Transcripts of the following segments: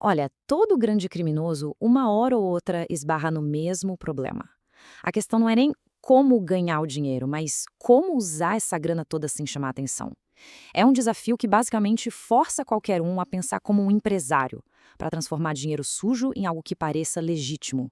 Olha, todo grande criminoso, uma hora ou outra, esbarra no mesmo problema. A questão não é nem como ganhar o dinheiro, mas como usar essa grana toda sem chamar atenção. É um desafio que basicamente força qualquer um a pensar como um empresário, para transformar dinheiro sujo em algo que pareça legítimo.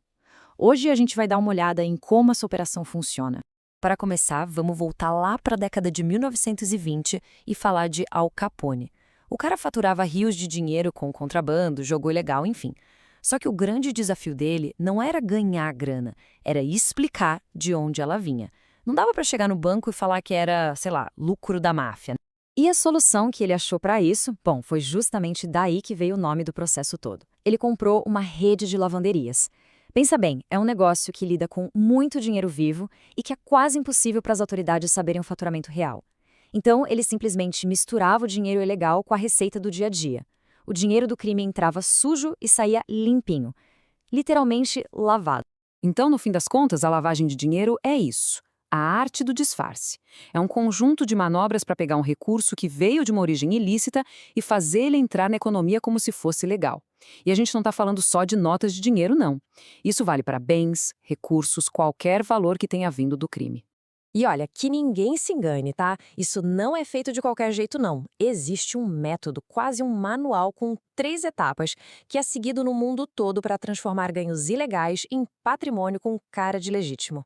Hoje a gente vai dar uma olhada em como essa operação funciona. Para começar, vamos voltar lá para a década de 1920 e falar de Al Capone. O cara faturava rios de dinheiro com contrabando, jogo ilegal, enfim. Só que o grande desafio dele não era ganhar grana, era explicar de onde ela vinha. Não dava para chegar no banco e falar que era, sei lá, lucro da máfia. E a solução que ele achou para isso, bom, foi justamente daí que veio o nome do processo todo. Ele comprou uma rede de lavanderias. Pensa bem, é um negócio que lida com muito dinheiro vivo e que é quase impossível para as autoridades saberem o faturamento real. Então, ele simplesmente misturava o dinheiro ilegal com a receita do dia a dia. O dinheiro do crime entrava sujo e saía limpinho, literalmente lavado. Então, no fim das contas, a lavagem de dinheiro é isso. A arte do disfarce. É um conjunto de manobras para pegar um recurso que veio de uma origem ilícita e fazer ele entrar na economia como se fosse legal. E a gente não está falando só de notas de dinheiro, não. Isso vale para bens, recursos, qualquer valor que tenha vindo do crime. E olha, que ninguém se engane, tá? Isso não é feito de qualquer jeito, não. Existe um método, quase um manual com 3 etapas, que é seguido no mundo todo para transformar ganhos ilegais em patrimônio com cara de legítimo.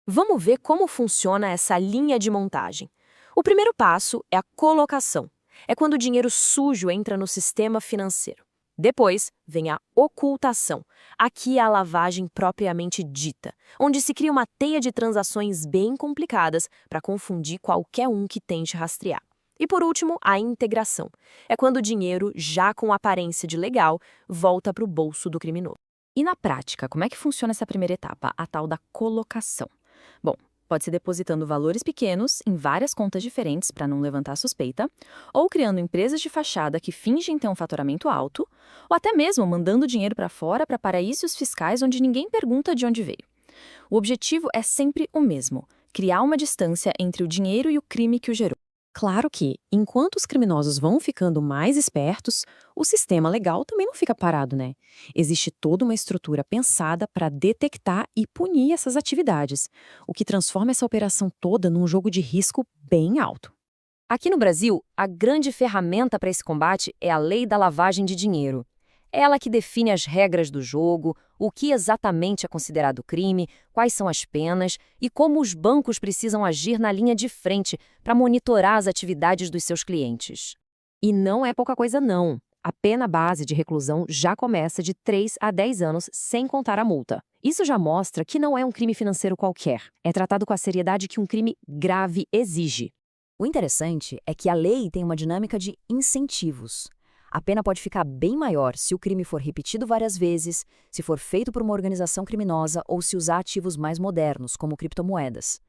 Vamos ver como funciona essa linha de montagem. O primeiro passo é a colocação. É quando o dinheiro sujo entra no sistema financeiro. Depois vem a ocultação. Aqui é a lavagem propriamente dita, onde se cria uma teia de transações bem complicadas para confundir qualquer um que tente rastrear. E por último, a integração. É quando o dinheiro, já com aparência de legal, volta para o bolso do criminoso. E na prática, como é que funciona essa primeira etapa, a tal da colocação? Bom, pode ser depositando valores pequenos em várias contas diferentes para não levantar suspeita, ou criando empresas de fachada que fingem ter um faturamento alto, ou até mesmo mandando dinheiro para fora para paraísos fiscais onde ninguém pergunta de onde veio. O objetivo é sempre o mesmo: criar uma distância entre o dinheiro e o crime que o gerou. Claro que, enquanto os criminosos vão ficando mais espertos, o sistema legal também não fica parado, né? Existe toda uma estrutura pensada para detectar e punir essas atividades, o que transforma essa operação toda num jogo de risco bem alto. Aqui no Brasil, a grande ferramenta para esse combate é a Lei da Lavagem de Dinheiro. É ela que define as regras do jogo, o que exatamente é considerado crime, quais são as penas e como os bancos precisam agir na linha de frente para monitorar as atividades dos seus clientes. E não é pouca coisa não. A pena base de reclusão já começa de 3 a 10 anos, sem contar a multa. Isso já mostra que não é um crime financeiro qualquer. É tratado com a seriedade que um crime grave exige. O interessante é que a lei tem uma dinâmica de incentivos. A pena pode ficar bem maior se o crime for repetido várias vezes, se for feito por uma organização criminosa ou se usar ativos mais modernos, como criptomoedas.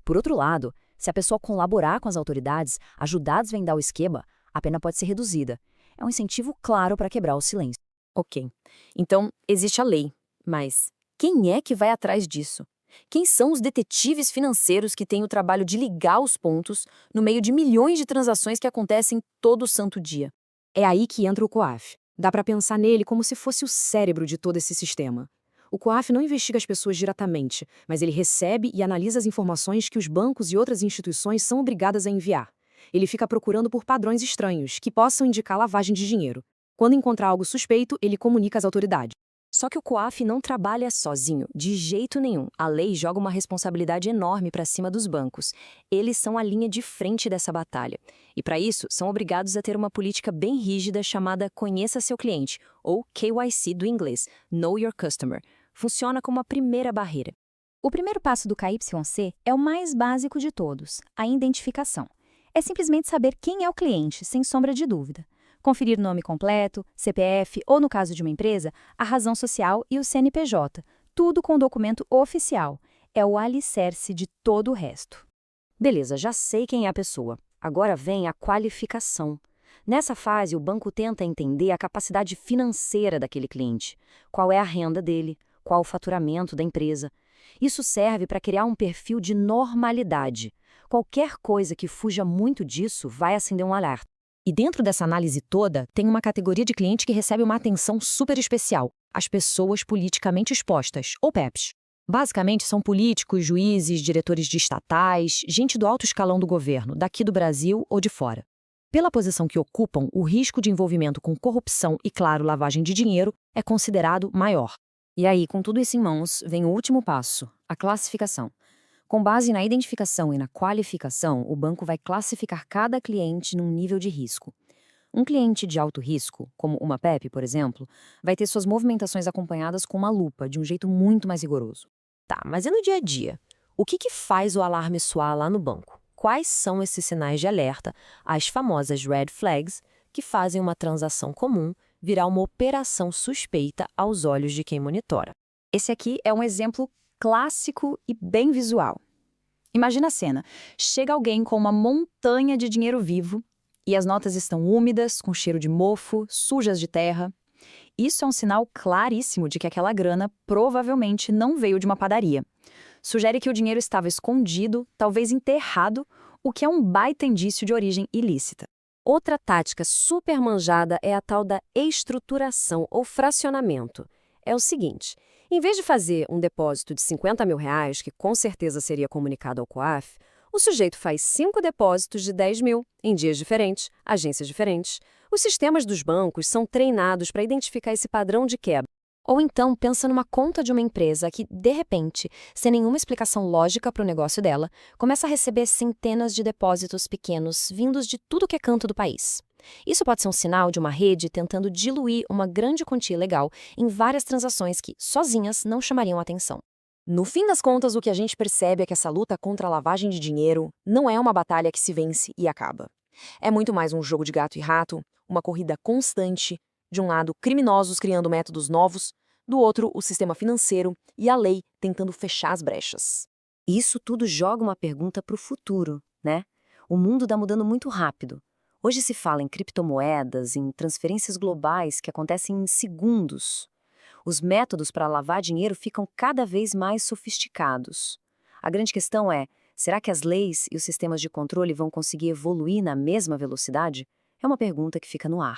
Por outro lado, se a pessoa colaborar com as autoridades, ajudar a desvendar o esquema, a pena pode ser reduzida. É um incentivo claro para quebrar o silêncio. Ok, então existe a lei, mas quem é que vai atrás disso? Quem são os detetives financeiros que têm o trabalho de ligar os pontos no meio de milhões de transações que acontecem todo santo dia? É aí que entra o COAF. Dá para pensar nele como se fosse o cérebro de todo esse sistema. O COAF não investiga as pessoas diretamente, mas ele recebe e analisa as informações que os bancos e outras instituições são obrigadas a enviar. Ele fica procurando por padrões estranhos que possam indicar lavagem de dinheiro. Quando encontrar algo suspeito, ele comunica às autoridades. Só que o COAF não trabalha sozinho, de jeito nenhum. A lei joga uma responsabilidade enorme para cima dos bancos. Eles são a linha de frente dessa batalha. E para isso, são obrigados a ter uma política bem rígida chamada Conheça Seu Cliente, ou KYC do inglês, Know Your Customer. Funciona como a primeira barreira. O primeiro passo do KYC é o mais básico de todos, a identificação. É simplesmente saber quem é o cliente, sem sombra de dúvida. Conferir nome completo, CPF ou, no caso de uma empresa, a razão social e o CNPJ, tudo com documento oficial. É o alicerce de todo o resto. Beleza, já sei quem é a pessoa. Agora vem a qualificação. Nessa fase, o banco tenta entender a capacidade financeira daquele cliente. Qual é a renda dele? Qual o faturamento da empresa? Isso serve para criar um perfil de normalidade. Qualquer coisa que fuja muito disso vai acender um alerta. E dentro dessa análise toda, tem uma categoria de cliente que recebe uma atenção super especial: as pessoas politicamente expostas, ou PEPs. Basicamente, são políticos, juízes, diretores de estatais, gente do alto escalão do governo, daqui do Brasil ou de fora. Pela posição que ocupam, o risco de envolvimento com corrupção e, claro, lavagem de dinheiro é considerado maior. E aí, com tudo isso em mãos, vem o último passo, a classificação. Com base na identificação e na qualificação, o banco vai classificar cada cliente num nível de risco. Um cliente de alto risco, como uma PEP, por exemplo, vai ter suas movimentações acompanhadas com uma lupa, de um jeito muito mais rigoroso. Tá, mas e no dia a dia? O que faz o alarme soar lá no banco? Quais são esses sinais de alerta, as famosas red flags, que fazem uma transação comum virar uma operação suspeita aos olhos de quem monitora? Esse aqui é um exemplo clássico e bem visual. Imagina a cena. Chega alguém com uma montanha de dinheiro vivo e as notas estão úmidas, com cheiro de mofo, sujas de terra. Isso é um sinal claríssimo de que aquela grana provavelmente não veio de uma padaria. Sugere que o dinheiro estava escondido, talvez enterrado, o que é um baita indício de origem ilícita. Outra tática super manjada é a tal da estruturação ou fracionamento. É o seguinte: em vez de fazer um depósito de R$ 50 mil, que com certeza seria comunicado ao COAF, o sujeito faz 5 depósitos de 10 mil, em dias diferentes, agências diferentes. Os sistemas dos bancos são treinados para identificar esse padrão de quebra. Ou então, pensa numa conta de uma empresa que, de repente, sem nenhuma explicação lógica para o negócio dela, começa a receber centenas de depósitos pequenos vindos de tudo que é canto do país. Isso pode ser um sinal de uma rede tentando diluir uma grande quantia legal em várias transações que, sozinhas, não chamariam atenção. No fim das contas, o que a gente percebe é que essa luta contra a lavagem de dinheiro não é uma batalha que se vence e acaba. É muito mais um jogo de gato e rato, uma corrida constante, de um lado, criminosos criando métodos novos, do outro, o sistema financeiro e a lei tentando fechar as brechas. Isso tudo joga uma pergunta para o futuro, né? O mundo está mudando muito rápido. Hoje se fala em criptomoedas, em transferências globais que acontecem em segundos. Os métodos para lavar dinheiro ficam cada vez mais sofisticados. A grande questão é, será que as leis e os sistemas de controle vão conseguir evoluir na mesma velocidade? É uma pergunta que fica no ar.